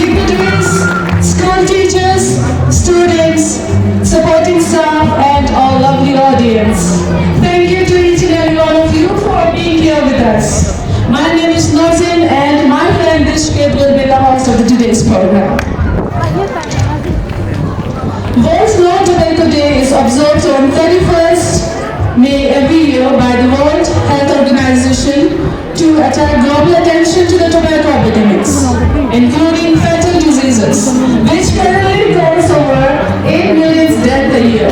dignitaries, school teachers, students, supporting staff, and our lovely audience. Thank you to each and every one of you for being here with us. My name is Nazin, and my friend Dishkit will be the host of today's program. World Non-Tobacco Day is observed on 31st May every year by the World Health Organization to attract global attention to the tobacco epidemics, including fatal diseases, which currently cause over 8 million deaths a year.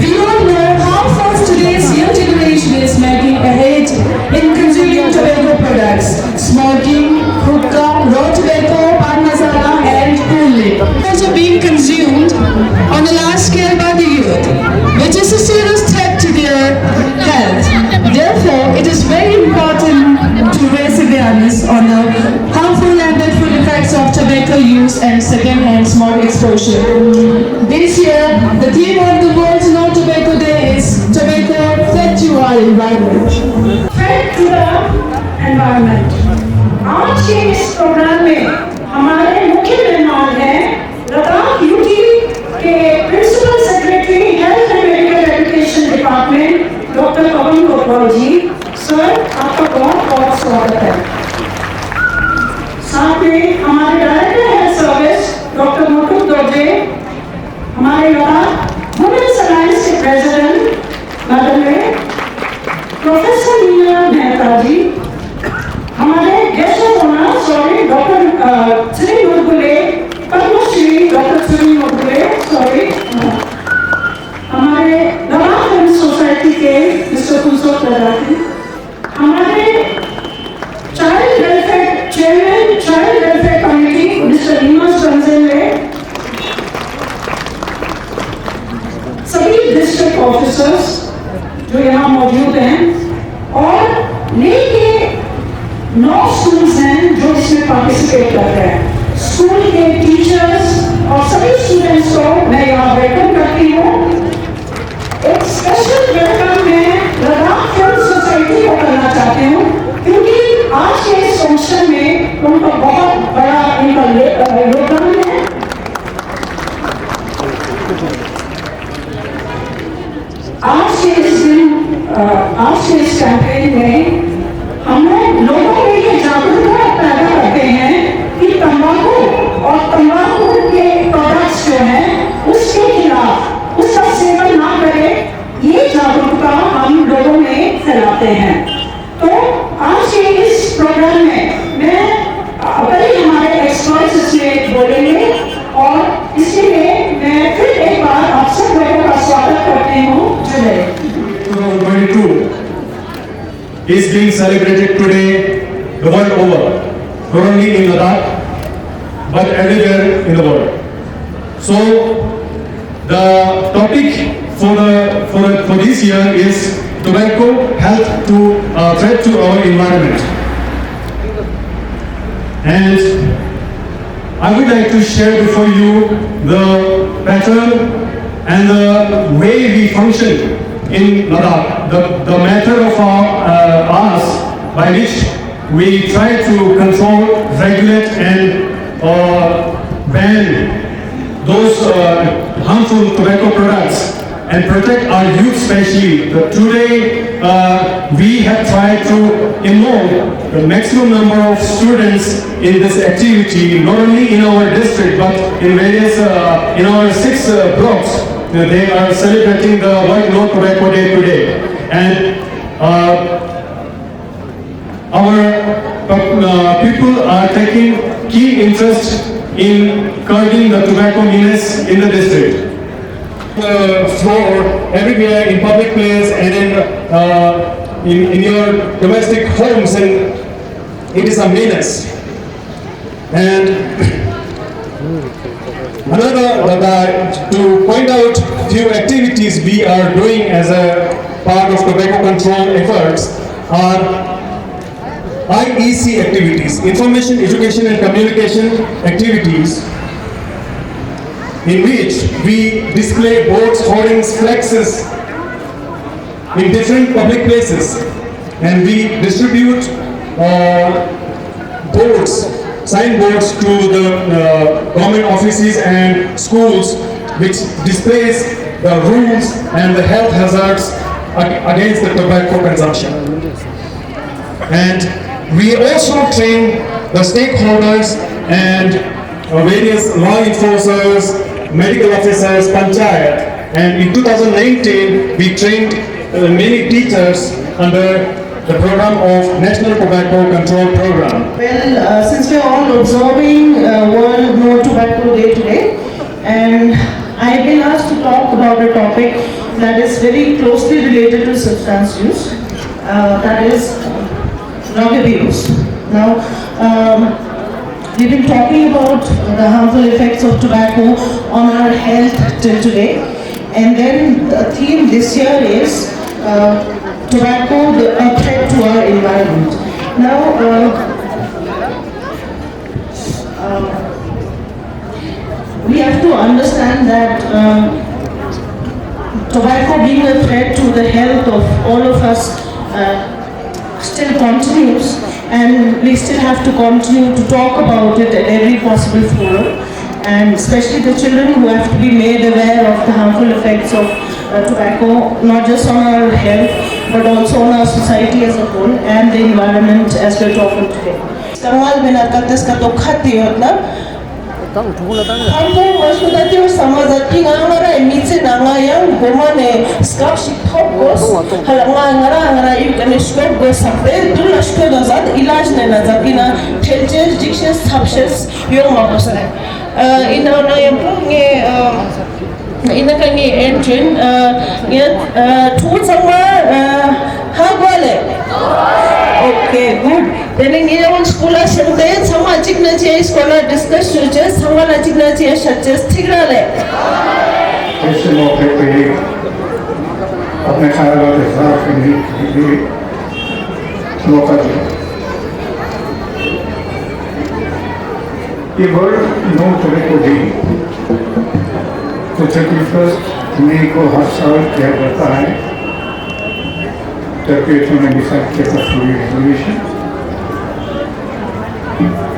We all know how fast today's young generation is making ahead in consuming tobacco products, smoking, hookah, raw tobacco, pan masala, and cooling. Also being consumed on a large scale by the youth, which is a serious threat to their health. Therefore, it is very important to raise awareness on the harmful and deadly effects of tobacco use and second-hand smoke exposure. This year, the theme of the World Non-Tobacco Day is Tobacco Threat to Our Environment. Threat to the environment. आज के इस programme में हमारे मुख्य मेहमान हैं Ladakh UT के principal secretary health and medical education department doctor Pawan Kotwal ji. Sir, आपका बहुत बहुत स्वागत है। साथ में हमारे director health service doctor Motu Dorje, हमारे लद्दाख वुमेन्स अलायंस के president madam professor Meena Mehta ji, हमारे guest of honour sorry doctor Shri Murgule, Padmashri doctor Shri Murgule sorry, हमारे लद्दाख फिल्म सोसाइटी के मिस्टर कुलसोत लद्दाखी, हमारे child welfare chairman child welfare committee mister नीमस रंजनवे, सभी डिस्ट्रिक्ट ऑफिसर्स जो यहाँ मौजूद हैं और लेके 9 स्कूल्स हैं जो इसमें पार्टिसिपेट कर रहे हैं। स्कूल के टीचर्स और सभी स्टूडेंट्स को मैं यहाँ वेलकम करती हूँ। एक स्पेशल वेलकम मैं लद्दाख फिल्म सोसाइटी को करना चाहती हूँ क्योंकि आज के इस फंक्शन में उनका बहुत बड़ा योगदान है। आज के इस कैंपेन में हम लोगों में ये जागरूकता पैदा करते हैं कि तंबाकू और तंबाकू के प्रोडक्ट्स जो हैं उसके खिलाफ उसका सेवन ना करें, ये जागरूकता हम लोगों में फैलाते हैं। तो आज के इस प्रोग्राम में मैं कई हमारे एक्सपर्ट्स इसमें बोलेंगे और इसलिए मैं फिर एक बार आप सब लोगों का स्वागत करती हूँ। जय 2022 is being celebrated today the world over, not only in Ladakh but everywhere in the world. So the topic for this year is tobacco health to threat to our environment, and I would like to share before you the pattern and the way we function in Ladakh, the method of ours by which we try to control, regulate and ban those harmful tobacco products and protect our youth especially. Today we have tried to involve the maximum number of students in this activity, not only in our district but in various, in our 6 blocks. They are celebrating the World Non-Tobacco Day today, and our people are taking keen interest in curbing the tobacco menace in the district. Floor everywhere in public place and in your domestic homes, and it is a menace. And to point out few activities we are doing as a part of tobacco control efforts are IEC activities, information, education and communication activities, in which we display boards, hoardings, flexes in different public places, and we distribute boards signboards to the government offices and schools which displays the rules and the health hazards against the tobacco consumption. And we also train the stakeholders and various law enforcers, medical officers, panchayat. And in 2019, we trained many teachers under the program of National Tobacco Control Program. Well, since we are all observing World No Tobacco Day today, and I've been asked to talk about a topic that is very closely related to substance use, that is drug abuse. Now, we've been talking about the harmful effects of tobacco on our health till today, and then the theme this year is tobacco, a threat to our environment. Now, we have to understand that tobacco being a threat to the health of all of us still continues, and we still have to continue to talk about it at every possible forum, and especially the children who have to be made aware of the harmful effects of tobacco, not just on our health, but also on our society as a whole and the environment as we're talking today. Hampo masudati o samazati ngara emitse nanga yang gomane scholarship hopos halanga ngara yukane shkop go sapre dula shko dazat ilaj ne nazakina thelches dictions subshes yo mabosare ina na yampunge ina kangi entrin tu sama hagwale. Okay, good. Then in your school, sometimes some achiknachi scholar discuss churches, some achiknachi churches. Thigrale. ऐसे मौके पे अपने ख्यालों के साथ भी मौका दिया। ये वर्ल्ड नो टोबैको डे तो 31 मई को हर साल किया जाता है। WHO ने डिसाइड किया था पूरी रेजोल्यूशन,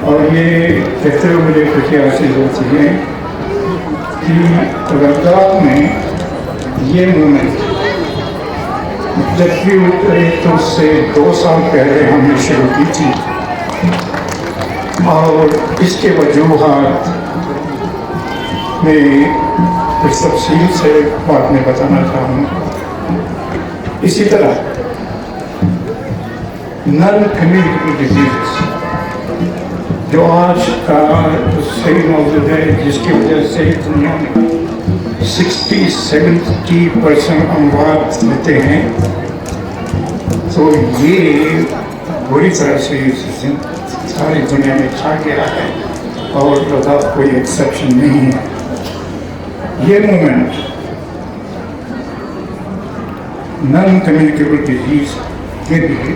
और ये कहते हुए मुझे खुशी हासिल होती है कि लद्दाख में ये मूवमेंट जबकि तो से 2 साल पहले हमने शुरू की थी, और इसके वजूहात में कुछ तफसील से बात में बताना चाहूँगा। इसी तरह नॉन कम्युनिकेबल डिजीज़ जो आज का सही मौजूद है, जिसकी वजह से दुनिया में 60-70% अमवात होते हैं, तो ये बुरी तरह से सारी दुनिया में छा गया है और लद्दाख कोई एक्सेप्शन नहीं है। ये मूवमेंट नॉन कम्युनिकेबल डिजीज़ के लिए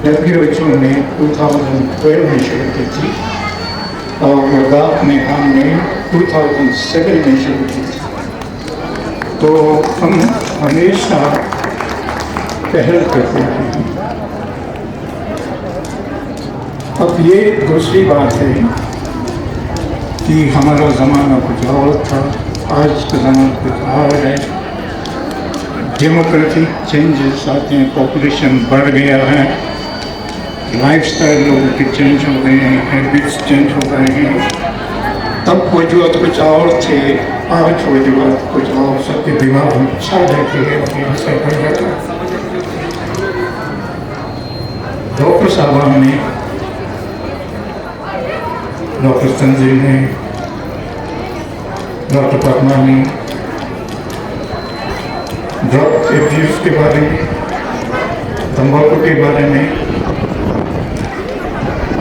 WHO ने 2012 में शुरू की थी, और लद्दाख में हमने 2007 में शुरू की थी। तो हम हमेशा पहल करते हैं। अब ये दूसरी बात है कि हमारा ज़माना कुछ और था, आज का ज़माना कुछ और है। डेमोक्रेटिक चेंजेस आते हैं, पॉपुलेशन बढ़ गया है, लाइफस्टाइल लोगों के चेंज हो गए हैं, हैबिट्स चेंज हो गए हैं। तब वजूहत कुछ और थे, आज वजूहत कुछ और, सबके दिमाग में छा जाती है, असर पड़ जाता है। डॉक्टर साहब ने, डॉक्टर संजीव ने, डॉक्टर परमा ने ड्रग एब्यूज के बारे में, तंबाकू के बारे में,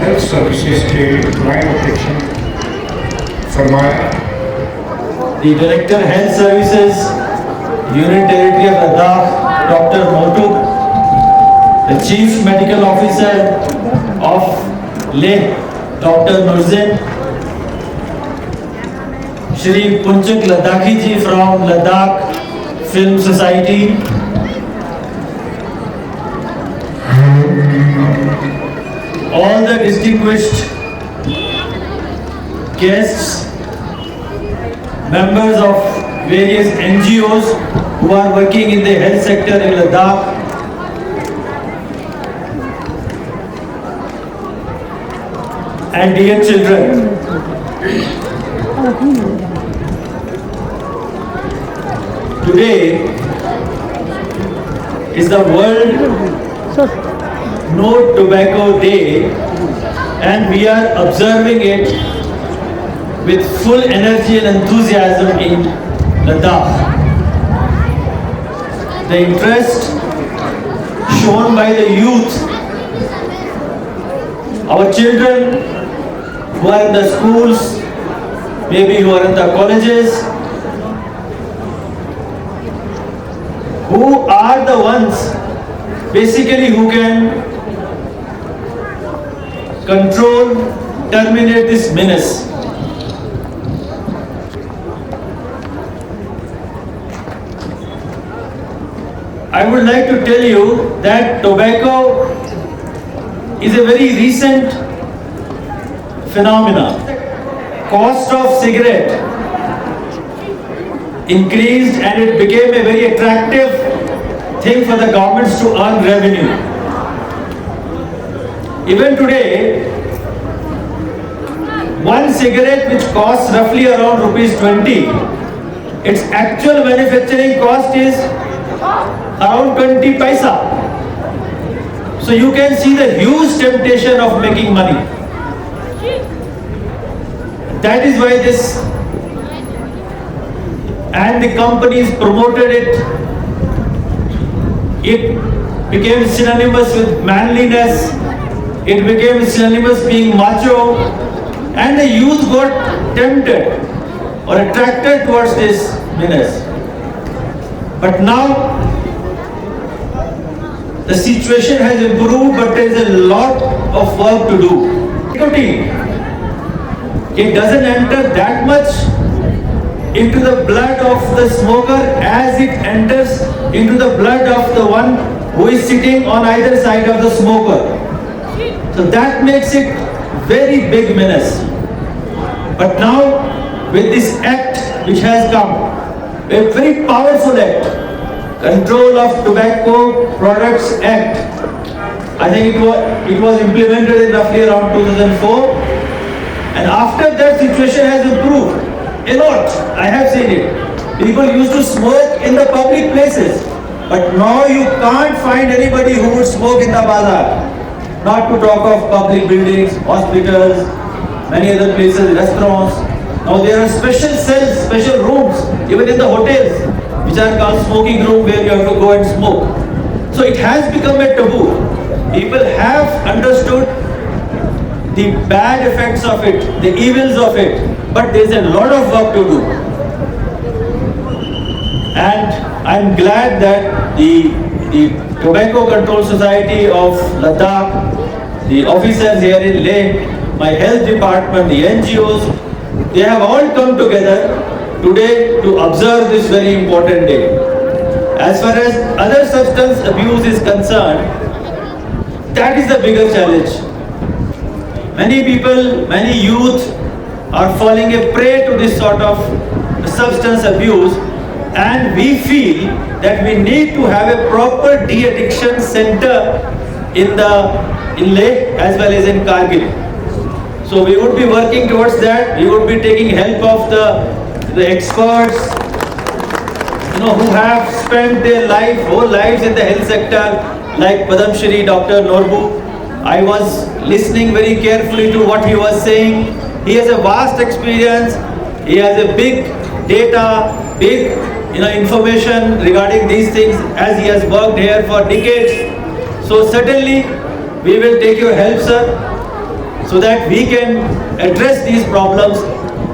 हेल्थ सर्विसेज के क्राइम प्रोटेक्शन फरमाया। The Director Health Services, Union Territory of Ladakh, Dr. Motuk, the Chief Medical Officer of Leh, Dr. Nurzin, Shri Punchak Ladakhi ji from Ladakh Film Society, all the distinguished guests, members of various NGOs who are working in the health sector in Ladakh, and dear children. Today is the World No Tobacco Day, and we are observing it with full energy and enthusiasm in Ladakh. The interest shown by the youth, our children who are in the schools, maybe who are in the colleges, who are the ones basically who can control, terminate this menace. I would like to tell you that tobacco is a very recent phenomenon. Cost of cigarette increased and it became a very attractive thing for the governments to earn revenue. Even today, one cigarette which costs roughly around ₹20, its actual manufacturing cost is around 20 paisa. So you can see the huge temptation of making money. That is why this, and the companies promoted it. It became synonymous with manliness. It became synonymous being macho, and the youth got tempted or attracted towards this menace. But now the situation has improved, but there is a lot of work to do. Nicotine, it doesn't enter that much into the blood of the smoker as it enters into the blood of the one who is sitting on either side of the smoker. So that makes it very big menace. But now with this act which has come, a very powerful act, Control of Tobacco Products Act, I think it was implemented in roughly around 2004, and after that situation has improved a lot. I have seen it. People used to smoke in the public places, but now you can't find anybody who would smoke in the bazaar. Not to talk of public buildings, hospitals, many other places, restaurants. Now there are special cells, special rooms, even in the hotels, which are called smoking room, where you have to go and smoke. So it has become a taboo. People have understood the bad effects of it, the evils of it, but there is a lot of work to do. And I'm glad that the Tobacco Control Society of Ladakh, the officers here in Leh, my health department, the NGOs, they have all come together today to observe this very important day. As far as other substance abuse is concerned, that is the bigger challenge. Many people, many youth are falling a prey to this sort of substance abuse, and we feel that we need to have a proper de-addiction center in Leh as well as in Kargil. So we would be working towards that. We would be taking help of the experts, who have spent their whole lives in the health sector, like Padam Shri Dr. Norbu. I was listening very carefully to what he was saying. He has a vast experience. He has a big data, big information regarding these things, as he has worked here for decades. So certainly we will take your help, sir, so that we can address these problems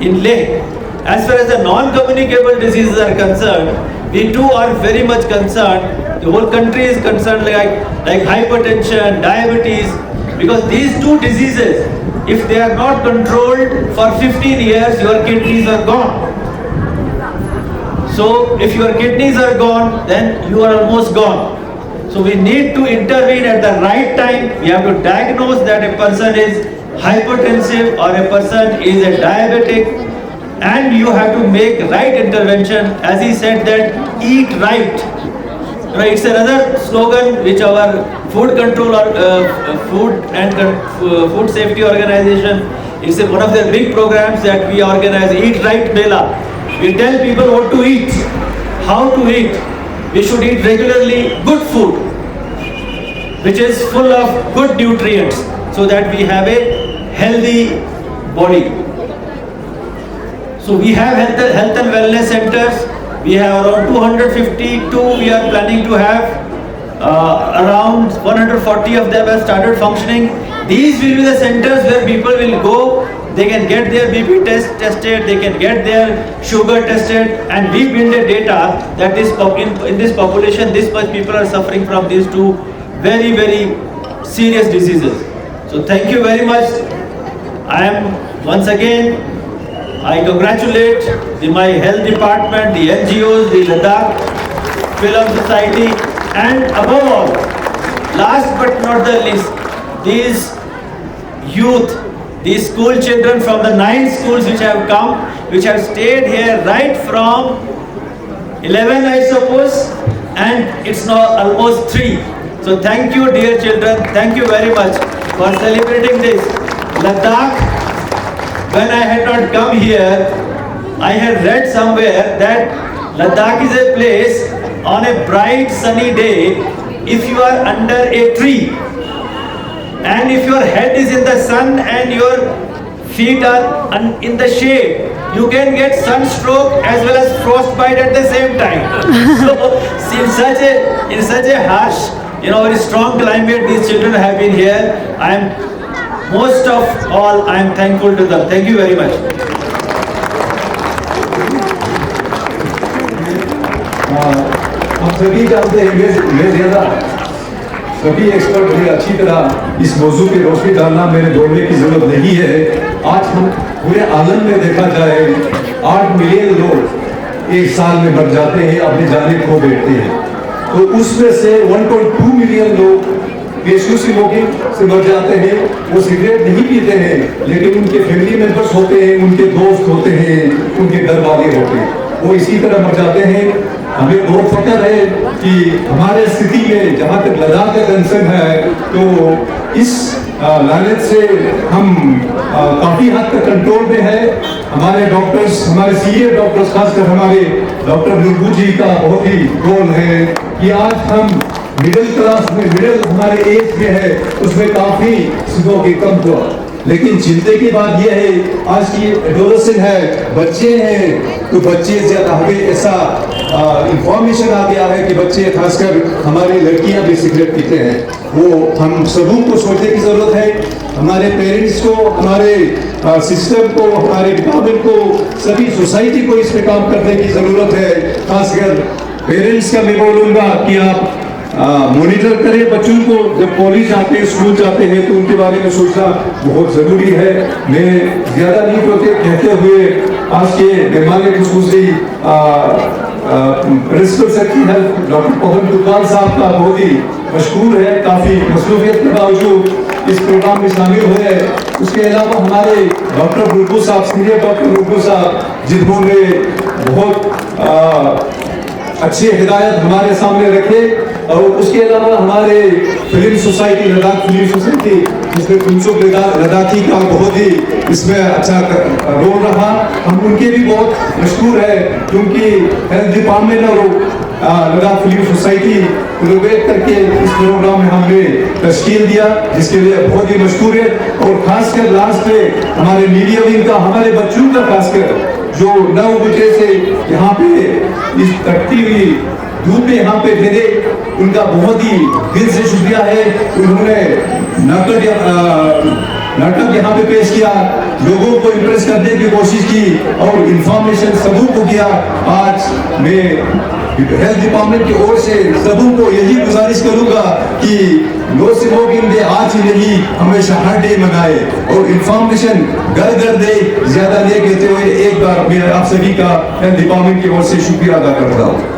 in Leh. As far as the non-communicable diseases are concerned, we too are very much concerned. The whole country is concerned, like hypertension, diabetes, because these two diseases, if they are not controlled for 15 years, your kidneys are gone. So if your kidneys are gone, then you are almost gone. So we need to intervene at the right time. We have to diagnose that a person is hypertensive or a person is a diabetic, and you have to make right intervention. As he said that eat right. It's another slogan which our food control or food safety organization, it's one of the big programs that we organize, Eat Right Mela. We tell people what to eat, how to eat. We should eat regularly good food, which is full of good nutrients, so that we have a healthy body. So we have health and wellness centers. We have around 252. We are planning to have around 140 of them have started functioning. These will be the centers where people will go. They can get their BP tested, they can get their sugar tested, and we build a data that in this population, this much people are suffering from these two very, very serious diseases. So thank you very much. I am once again, I congratulate my health department, the NGOs, the Ladakh Film Society, and above all, last but not the least, these youth, these school children from the 9 schools which have come, which have stayed here right from 11, I suppose, and it's now almost 3. So thank you, dear children. Thank you very much for celebrating this. Ladakh, when I had not come here, I had read somewhere that Ladakh is a place on a bright sunny day, if you are under a tree and if your head is in the sun and your feet are in the shade, you can get sunstroke as well as frostbite at the same time. So in such a harsh, very strong climate, these children have been here. Most of all, I am thankful to them. Thank you very much. हम सभी जानते हैं, मैं ज़्यादा सभी expert मुझे अच्छी तरह इस मौजू पे रोशनी डालना मेरे बोलने की जरूरत नहीं है। आज हम पूरे आलम में देखा जाए 8 मिलियन लोग एक साल में मर जाते हैं, अपनी जानें खो बैठते हैं। तो उसमें से 1.2 मिलियन लोग पेशू स्मोकिंग से मर जाते हैं। वो सिगरेट नहीं पीते हैं, लेकिन उनके फैमिली मेंबर्स होते हैं, उनके दोस्त होते हैं, उनके घर वाले होते हैं, वो इसी तरह मर जाते हैं। हमें बहुत फख्र है कि हमारे स्थिति में जहाँ तक लद्दाख का कंसर्न है, तो इस लानत से हम काफ़ी हद तक कंट्रोल में है। हमारे डॉक्टर्स, हमारे सीनियर डॉक्टर्स, खासकर हमारे डॉक्टर बुलबुल जी का बहुत ही रोल है कि आज हम मिडिल क्लास में, हमारे एज में है, उसमें काफ़ी स्मोकिंग कम हुआ। लेकिन चिंता की बात यह है, आज की एडोलेसेंट है, बच्चे हैं, तो बच्चे ज़्यादा हमें ऐसा इंफॉर्मेशन आ गया है कि बच्चे, खासकर हमारी लड़कियां भी सिगरेट पीते हैं। वो हम सबों को सोचने की ज़रूरत है, हमारे पेरेंट्स को, हमारे सिस्टम को, हमारे डिपार्टमेंट को, सभी सोसाइटी को इस पे काम करने की ज़रूरत है। खासकर पेरेंट्स का मैं बोलूँगा कि आप मॉनिटर करें बच्चों को, जब कॉलेज आते हैं, स्कूल जाते हैं, तो उनके बारे में सोचना बहुत ज़रूरी है। मैं ज़्यादा नहीं कहते हुए आज के मेहमान खुसूसी प्रिंसिपल सेक्रेटरी हेल्थ डॉक्टर पवन दुकान साहब का बहुत ही मशहूर है, काफ़ी मसरूफियत के बावजूद इस प्रोग्राम में शामिल हुए। उसके अलावा हमारे डॉक्टर बुलबुल साहब, सीनियर डॉक्टर बुलबुल साहब, जिन्होंने बहुत अच्छी हिदायत हमारे सामने रखे। और उसके अलावा हमारे film society, Ladakh film society, जिसमें कुंचुक लद्दाखी का बहुत ही इसमें अच्छा रोल रहा, हम उनके भी बहुत मशहूर है, क्योंकि हेल्थ डिपार्टमेंट और लद्दाख फिल्म सोसाइटी कोलैबोरेट करके इस प्रोग्राम में हमने तश्कील दिया, जिसके लिए बहुत ही मशहूर है। और खासकर लास्ट में हमारे मीडिया विंग का, हमारे बच्चों का, खासकर जो 9 बजे से यहाँ पे इस तकती हुई धूप में यहाँ पे भेजे, उनका बहुत ही दिल से शुक्रिया है। उन्होंने नाटक यहाँ पे पेश किया, लोगों को इम्प्रेस करने की कोशिश की और इंफॉर्मेशन सबों को किया। आज मैं हेल्थ डिपार्टमेंट की ओर से सबों को यही गुजारिश करूंगा कि नो स्मोकिंग डे आज ही नहीं, हमेशा हर डे मनाए और इंफॉर्मेशन घर घर दे। ज्यादा नहीं कहते हुए एक बार मैं आप सभी का हेल्थ डिपार्टमेंट की ओर से शुक्रिया अदा करता हूँ।